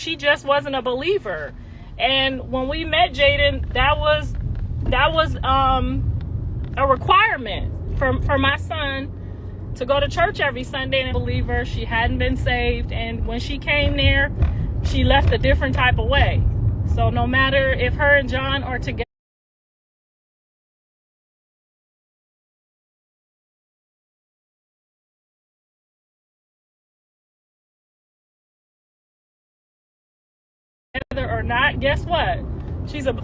she just wasn't a believer. And when we met Jaidyn, that was a requirement for my son to go to church every Sunday and a believer. She hadn't been saved, and when she came there, she left a different type of way. So no matter if her and John are together, or not, guess what? She's a...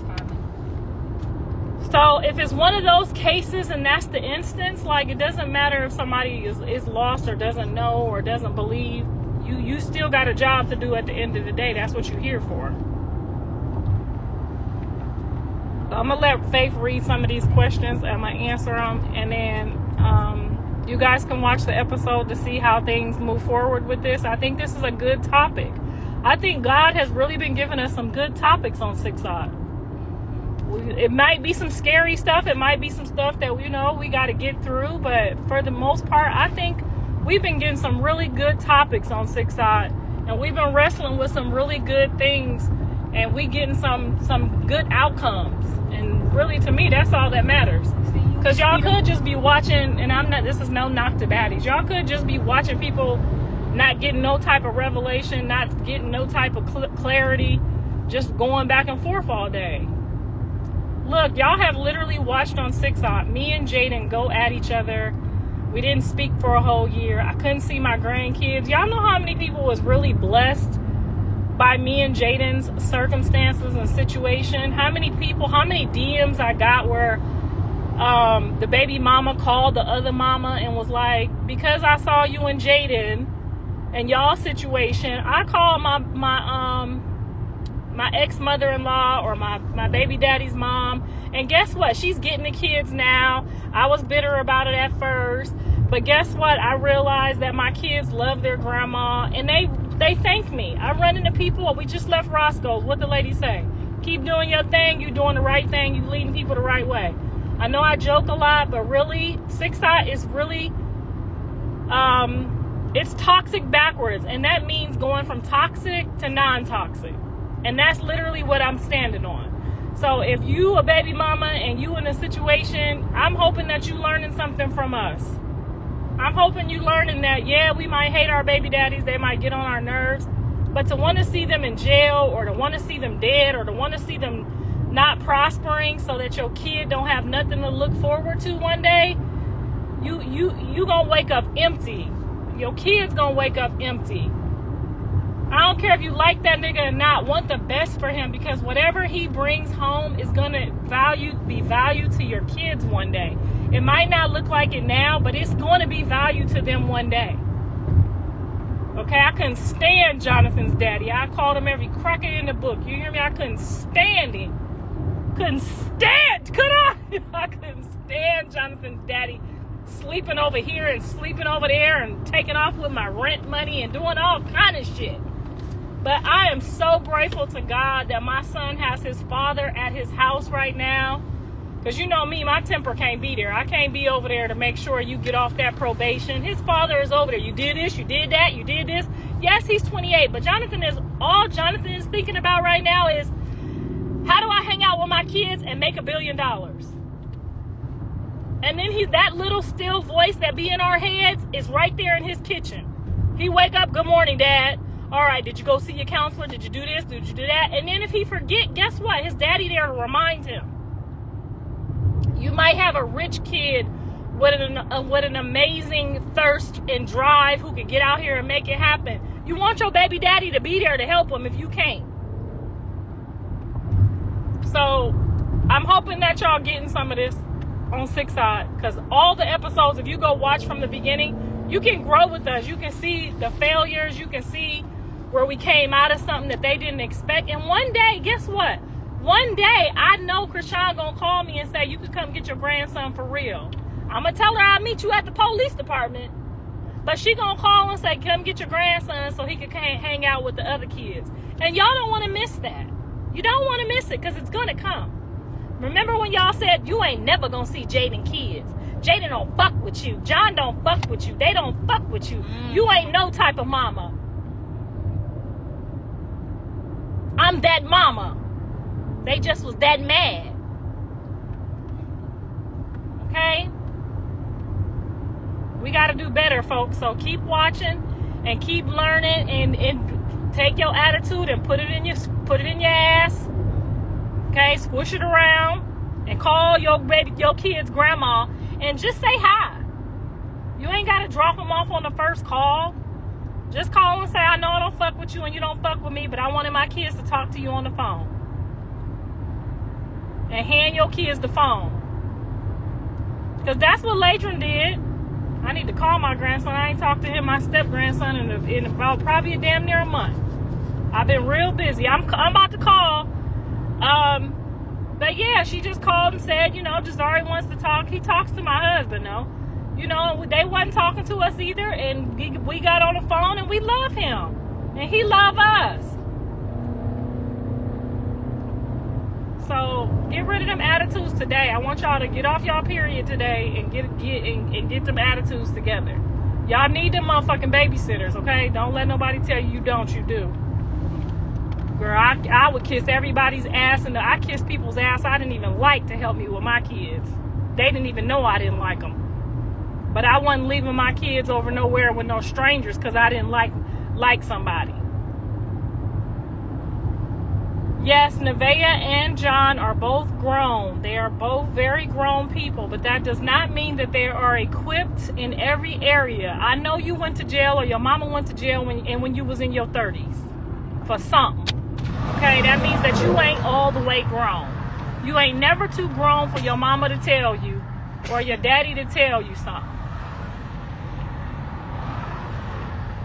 So if it's one of those cases and that's the instance, like, it doesn't matter if somebody is lost or doesn't know or doesn't believe, you still got a job to do at the end of the day. That's what you're here for. I'm gonna let Faith read some of these questions. I'm gonna answer them, and then you guys can watch the episode to see how things move forward with this. I think this is a good topic. I think God has really been giving us some good topics on 6 Odd. It might be some scary stuff. It might be some stuff that, we got to get through. But for the most part, I think we've been getting some really good topics on 6 Odd. And we've been wrestling with some really good things. And we getting some good outcomes. And really, to me, that's all that matters. Because y'all could just be watching, and this is no knock to baddies. Y'all could just be watching people not getting no type of revelation, not getting no type of clarity, just going back and forth all day. Look, y'all have literally watched on 6 Odd me and Jaidyn go at each other. We didn't speak for a whole year. I couldn't see my grandkids. Y'all know how many people was really blessed by me and Jaidyn's circumstances and situation? How many people, how many DMs I got where the baby mama called the other mama and was like, because I saw you and Jaidyn and y'all situation, I called my ex-mother-in-law or my baby daddy's mom, and guess what? She's getting the kids now. I was bitter about it at first, but guess what? I realized that my kids love their grandma, and they thank me. I run into people. We just left Roscoe's. What the lady say? Keep doing your thing. You're doing the right thing. You're leading people the right way. I know I joke a lot, but really, 6 Odd is really it's toxic backwards, and that means going from toxic to non-toxic. And that's literally what I'm standing on. So if you a baby mama and you in a situation, I'm hoping that you learning something from us. I'm hoping you learning that, yeah, we might hate our baby daddies. They might get on our nerves. But to want to see them in jail, or to want to see them dead, or to want to see them not prospering so that your kid don't have nothing to look forward to one day, you gonna wake up empty. Your kid's gonna wake up empty. I don't care if you like that nigga or not. Want the best for him, because whatever he brings home is gonna be valued to your kids one day. It might not look like it now, but it's going to be valued to them one day. Okay, I couldn't stand Jonathan's daddy. I called him every cracker in the book. You hear me? I couldn't stand him. Could I? I couldn't stand Jonathan's daddy sleeping over here and sleeping over there and taking off with my rent money and doing all kind of shit. But I am so grateful to God that my son has his father at his house right now. Because you know me, my temper can't be there. I can't be over there to make sure you get off that probation. His father is over there. You did this, you did that, you did this. Yes, he's 28, but all Jonathan is thinking about right now is, how do I hang out with my kids and make $1 billion? And then that little still voice that be in our heads is right there in his kitchen. He wake up, good morning, Dad. All right, did you go see your counselor? Did you do this? Did you do that? And then if he forget, guess what? His daddy there to remind him. You might have a rich kid with an amazing thirst and drive who could get out here and make it happen. You want your baby daddy to be there to help him if you can't. So I'm hoping that y'all getting some of this on 6 Odd, because all the episodes, if you go watch from the beginning, you can grow with us. You can see the failures. You can see where we came out of something that they didn't expect. And one day, guess what? One day, I know Krishan gonna call me and say, you could come get your grandson for real. I'm gonna tell her I'll meet you at the police department. But she gonna call and say, come get your grandson so he can hang out with the other kids. And y'all don't want to miss that. You don't want to miss it, because it's gonna come. Remember when y'all said, you ain't never gonna see Jaidyn kids. Jaidyn don't fuck with you. John don't fuck with you. They don't fuck with you. You ain't no type of mama. I'm that mama. They just was that mad. Okay? We got to do better, folks. So keep watching and keep learning, and take your attitude and put it in your ass. Okay? Squish it around and call your kid's grandma and just say hi. You ain't got to drop them off on the first call. Just call and say, I know I don't fuck with you and you don't fuck with me, but I wanted my kids to talk to you on the phone. And hand your kids the phone. Because that's what Ladron did. I need to call my grandson. I ain't talked to him, my step-grandson, in about probably a damn near a month. I've been real busy. I'm about to call. But yeah, she just called and said, Jazari wants to talk. He talks to my husband, though. They wasn't talking to us either, and we got on the phone, and we love him. And he love us. So get rid of them attitudes today. I want y'all to get off y'all period today and get them attitudes together. Y'all need them motherfucking babysitters, okay? Don't let nobody tell you don't, you do. Girl, I would kiss everybody's ass, and I kissed people's ass I didn't even like to help me with my kids. They didn't even know I didn't like them. But I wasn't leaving my kids over nowhere with no strangers because I didn't like somebody. Yes, Nevaeh and John are both grown. They are both very grown people, but that does not mean that they are equipped in every area. I know you went to jail, or your mama went to jail when you was in your 30s for something. Okay, that means that you ain't all the way grown. You ain't never too grown for your mama to tell you or your daddy to tell you something.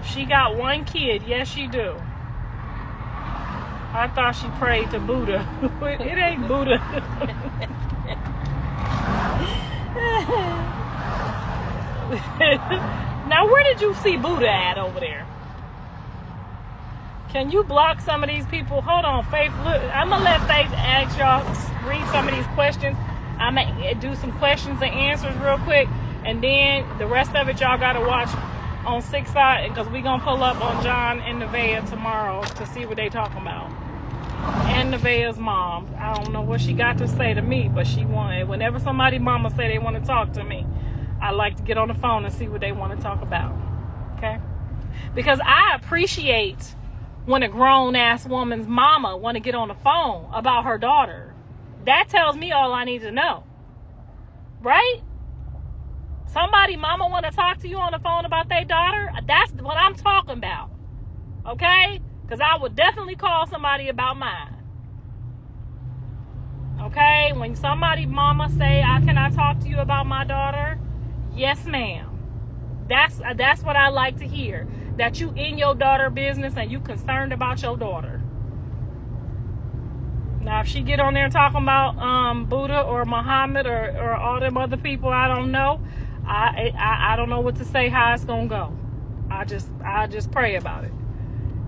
She got one kid. Yes, she do. I thought she prayed to Buddha. It ain't Buddha. Now, where did you see Buddha at over there? Can you block some of these people? Hold on, Faith. Look, I'm going to let Faith ask y'all, read some of these questions. I'm going to do some questions and answers real quick. And then the rest of it, y'all got to watch on 6 Side, because we're going to pull up on John and Nevaeh tomorrow to see what they talking about. And Nevaeh's mom. I don't know what she got to say to me, but she wanted, whenever somebody mama say they want to talk to me, I like to get on the phone and see what they want to talk about. Okay? Because I appreciate when a grown-ass woman's mama want to get on the phone about her daughter. That tells me all I need to know. Right? Somebody mama want to talk to you on the phone about their daughter? That's what I'm talking about. Okay? Because I would definitely call somebody about mine. Okay? When somebody mama say, can I talk to you about my daughter? Yes, ma'am. That's what I like to hear. That you in your daughter business and you concerned about your daughter. Now, if she get on there talking about Buddha or Muhammad or all them other people I don't know, I don't know what to say, how it's gonna go. I just pray about it.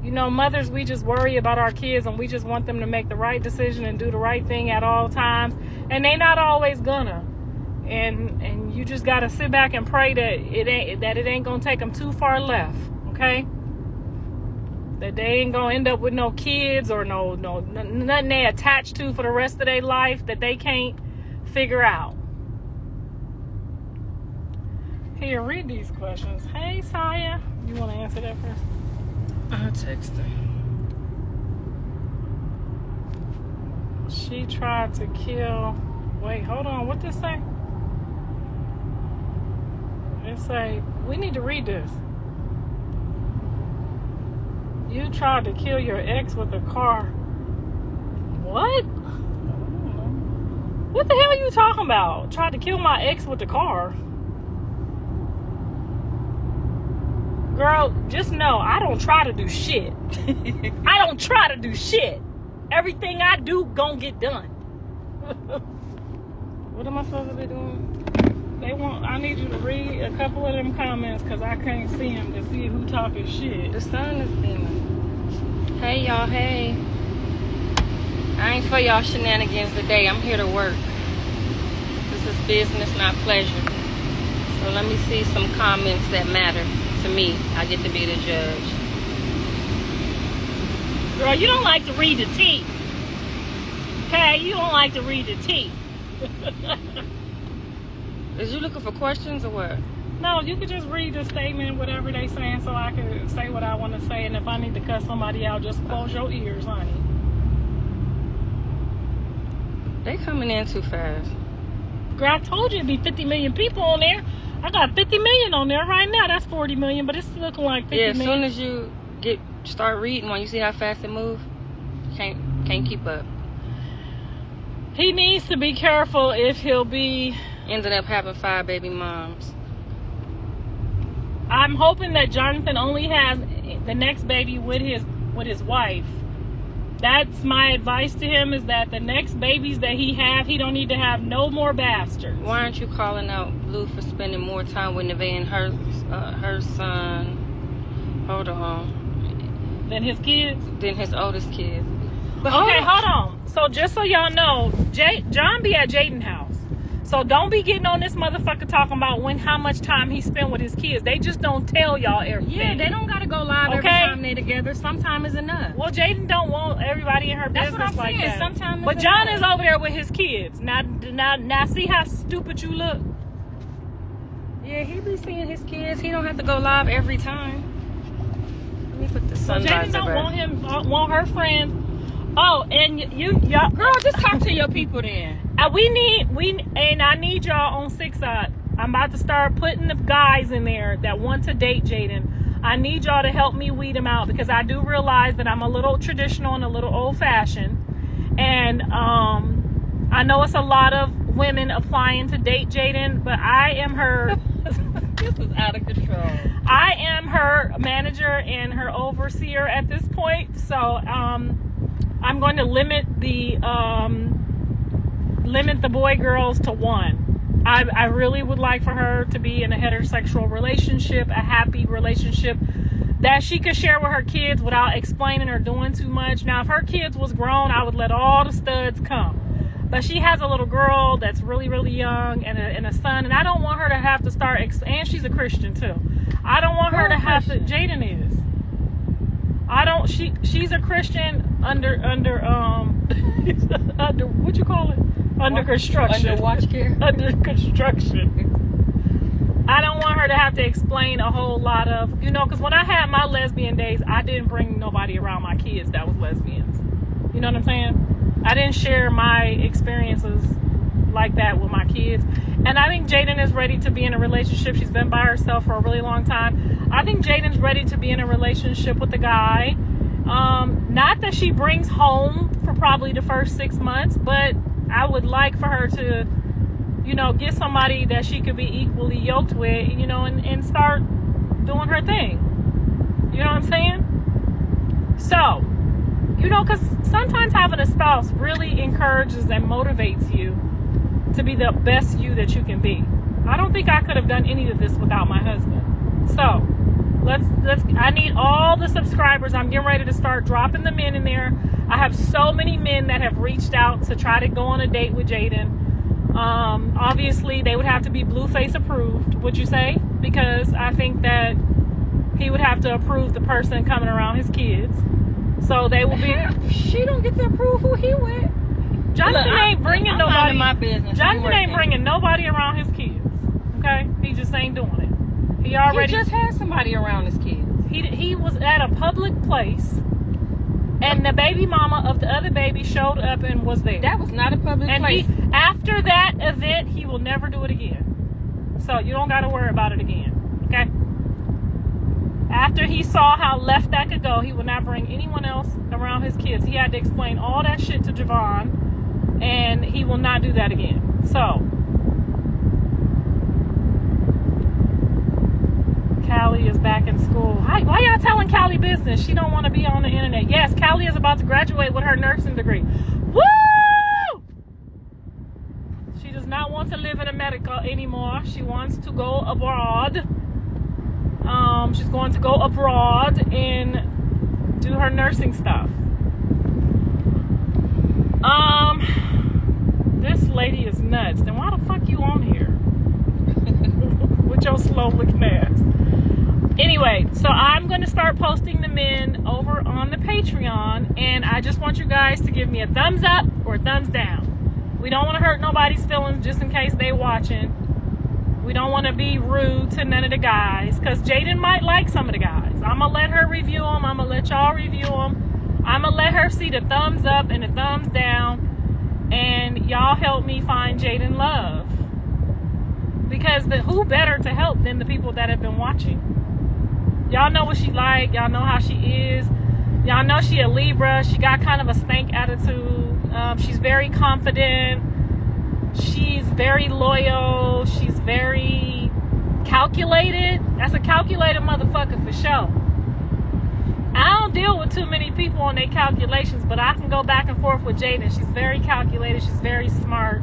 Mothers, we just worry about our kids and we just want them to make the right decision and do the right thing at all times, and they not always gonna. And you just gotta sit back and pray that it ain't gonna take them too far left. Okay? That they ain't gonna end up with no kids or no nothing they attached to for the rest of their life that they can't figure out. Here, read these questions. Hey, Saya, you want to answer that first? I'll text her. She tried to kill. Wait, hold on. What this say? It say, we need to read this. You tried to kill your ex with a car. What? What the hell are you talking about? Tried to kill my ex with the car. Girl, just know I don't try to do shit. I don't try to do shit. Everything I do gon' get done. What am I supposed to be doing? I need you to read a couple of them comments because I can't see them to see who talking shit. The sun is beaming. Hey, y'all, hey. I ain't for y'all shenanigans today. I'm here to work. This is business, not pleasure. So let me see some comments that matter to me. I get to be the judge. Girl, you don't like to read the tea. Okay, you don't like to read the tea. Is you looking for questions or what? No, you could just read the statement, whatever they saying, so I can say what I want to say. And if I need to cuss somebody out, just close your ears, honey. They coming in too fast. Girl, I told you it'd be 50 million people on there. I got 50 million on there right now. That's 40 million, but it's looking like 50 yeah, as million. soon as you start reading, when you see how fast it moves, can't keep up. He needs to be careful if he'll be... Ended up having 5 baby moms. I'm hoping that Jonathan only has the next baby with his wife. That's my advice to him, is that the next babies that he don't need to have no more bastards. Why aren't you calling out Blue for spending more time with Nevaeh and her son? Hold on. Than his kids? Than his oldest kids. But okay, hold on. So just so y'all know, John be at Jaidyn house. So don't be getting on this motherfucker talking about how much time he spent with his kids. They just don't tell y'all everything. Yeah, they don't gotta go live every time they together. Sometimes is enough. Well, Jaidyn don't want everybody in her business like that. Sometimes but John is over there with his kids. Now see how stupid you look? Yeah, he be seeing his kids. He don't have to go live every time. Let me put the sun Jaidyn don't want her friends. Oh, and y'all, girl, just talk to your people then. I need y'all on 6 Side. I'm about to start putting the guys in there that want to date Jaidyn. I need y'all to help me weed them out, because I do realize that I'm a little traditional and a little old-fashioned. And I know it's a lot of women applying to date Jaidyn, but I am her... This is out of control. I am her manager and her overseer at this point. So I'm going to limit the boy girls to 1. I really would like for her to be in a heterosexual relationship, a happy relationship that she could share with her kids without explaining or doing too much. Now, if her kids was grown, I would let all the studs come. But she has a little girl that's really, really young and a son, and I don't want her to have to start, and she's a Christian too. I don't want her to have to, Jaidyn is. She's a Christian under what you call it? Under construction. Under watch care. Under construction. I don't want her to have to explain a whole lot of, because when I had my lesbian days, I didn't bring nobody around my kids that was lesbians. You know what I'm saying? I didn't share my experiences like that with my kids. And I think Jaidyn is ready to be in a relationship. She's been by herself for a really long time. I think Jaidyn's ready to be in a relationship with a guy. Not that she brings home for probably the first 6 months, but I would like for her to, get somebody that she could be equally yoked with, and start doing her thing. You know what I'm saying? So, because sometimes having a spouse really encourages and motivates you to be the best you that you can be. I don't think I could have done any of this without my husband. So, I need all the subscribers. I'm getting ready to start dropping the men in there. I have so many men that have reached out to try to go on a date with Jaidyn. Obviously, they would have to be Blueface approved, would you say? Because I think that he would have to approve the person coming around his kids. So they will be... She don't get to approve who he with. Jonathan ain't bringing nobody... in my business. Jonathan ain't bringing nobody around his kids. Okay? He just ain't doing it. He just had somebody around his kids. He was at a public place, and the baby mama of the other baby showed up and was there. That was not a public place. And after that event, he will never do it again. So you don't got to worry about it again. Okay? After he saw how left that could go, he will not bring anyone else around his kids. He had to explain all that shit to Javon, and he will not do that again. So, Callie is back in school. Why y'all telling Callie business? She don't want to be on the internet. Yes, Callie is about to graduate with her nursing degree. Woo! She does not want to live in America anymore. She wants to go abroad. She's going to go abroad and do her nursing stuff. This lady is nuts. Then why the fuck you on here? With your slow looking ass. Anyway, so I'm going to start posting the men over on the Patreon, and I just want you guys to give me a thumbs up or a thumbs down. We don't want to hurt nobody's feelings just in case they watching. We don't want to be rude to none of the guys, because Jaidyn might like some of the guys. I'm going to let her review them. I'm going to let y'all review them. I'm going to let her see the thumbs up and the thumbs down, and y'all help me find Jaidyn love. Because who better to help than the people that have been watching? Y'all know what she like. Y'all know how she is. Y'all know she a Libra. She got kind of a stank attitude. She's very confident. She's very loyal. She's very calculated. That's a calculated motherfucker for sure. I don't deal with too many people on their calculations, but I can go back and forth with Jaidyn. She's very calculated. She's very smart.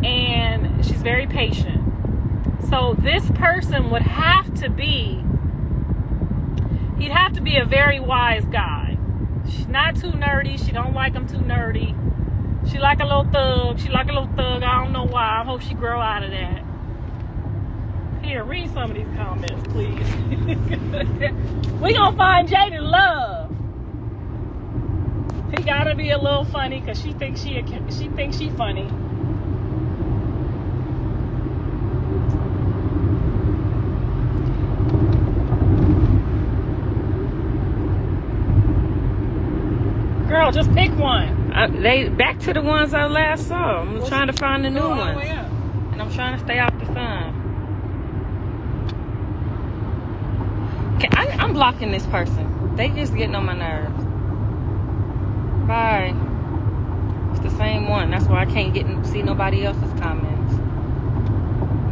And she's very patient. So this person would have to be, he'd have to be a very wise guy. She's not too nerdy. She don't like him too nerdy. She like a little thug. I don't know why. I hope she grow out of that. Here, read some of these comments, please. We gonna find Jaidyn love. He gotta be a little funny because she thinks she funny. Girl, just pick one. They back to the ones I last saw. I'm trying to find the new ones, and I'm trying to stay out the sun. Okay, I'm blocking this person. They just getting on my nerves. Bye. It's the same one. That's why I can't see nobody else's comments.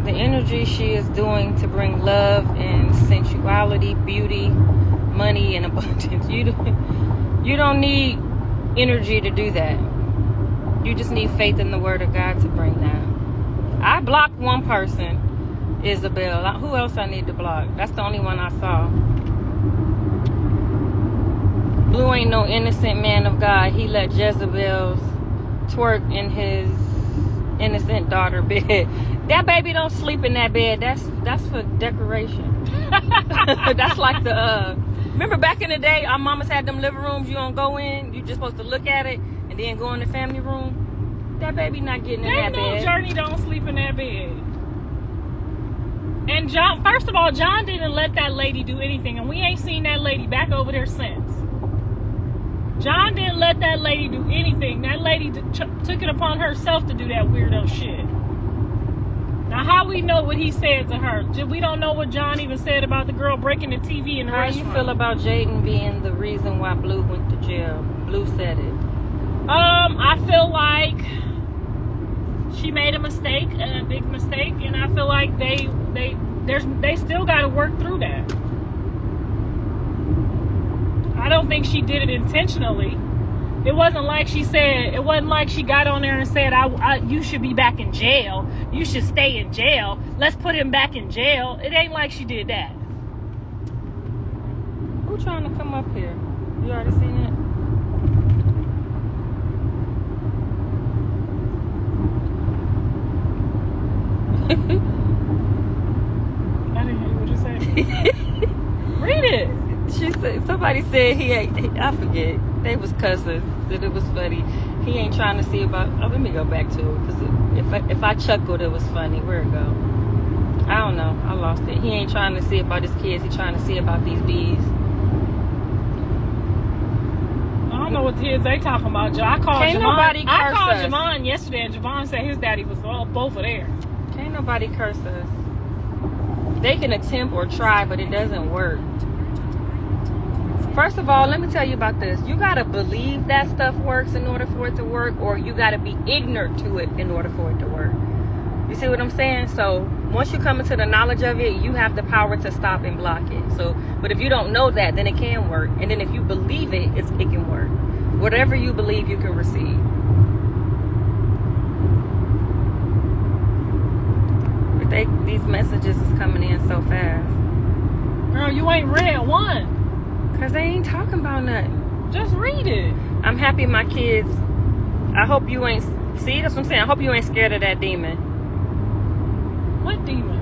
The energy she is doing to bring love and sensuality, beauty, money, and abundance. You don't need energy to do that. You just need faith in the word of God to bring that. I blocked one person, Isabel. Who else I need to block? That's the only one I saw. Blue ain't no innocent man of God. He let Jezebel's twerk in his innocent daughter bed. That baby don't sleep in that bed. That's for decoration. That's like the remember back in the day, our mamas had them living rooms you don't go in. You just supposed to look at it and then go in the family room. That baby not getting in that bed. Journey don't sleep in that bed. And John, first of all, John didn't let that lady do anything, and we ain't seen that lady back over there since. John didn't let that lady do anything. That lady took it upon herself to do that weirdo shit. Now, how we know what he said to her? We don't know what John even said about the girl breaking the TV in the restaurant. How you feel about Jaidyn being the reason why Blue went to jail? Blue said it. I feel like she made a mistake, a big mistake, and I feel like they still got to work through that. I don't think she did it intentionally. It wasn't like she said, it wasn't like she got on there and said, you should be back in jail. You should stay in jail. Let's put him back in jail. It ain't like she did that. Who trying to come up here? You already seen it? I didn't hear what you said. Read it. She said, somebody said I forget. They was cussing that it was funny. He ain't trying to see about. Oh, let me go back to it because if I chuckled, it was funny. Where'd it go? I don't know. I lost it. He ain't trying to see about his kids. He trying to see about these bees. I don't know what kids they talking about. I called Can't nobody curse I called us. Javon yesterday, and Javon said his daddy was both of there. Can't nobody curse us. They can attempt or try, but it doesn't work. First of all, let me tell you about this. You got to believe that stuff works in order for it to work, or you got to be ignorant to it in order for it to work. You see what I'm saying? So once you come into the knowledge of it, you have the power to stop and block it. So, but if you don't know that, then it can work. And then if you believe it, it can work. Whatever you believe, you can receive. But these messages is coming in so fast. Girl, you ain't read one. Because they ain't talking about nothing. Just read it. I'm happy my kids. I hope you ain't. See, that's what I'm saying. I hope you ain't scared of that demon. What demon?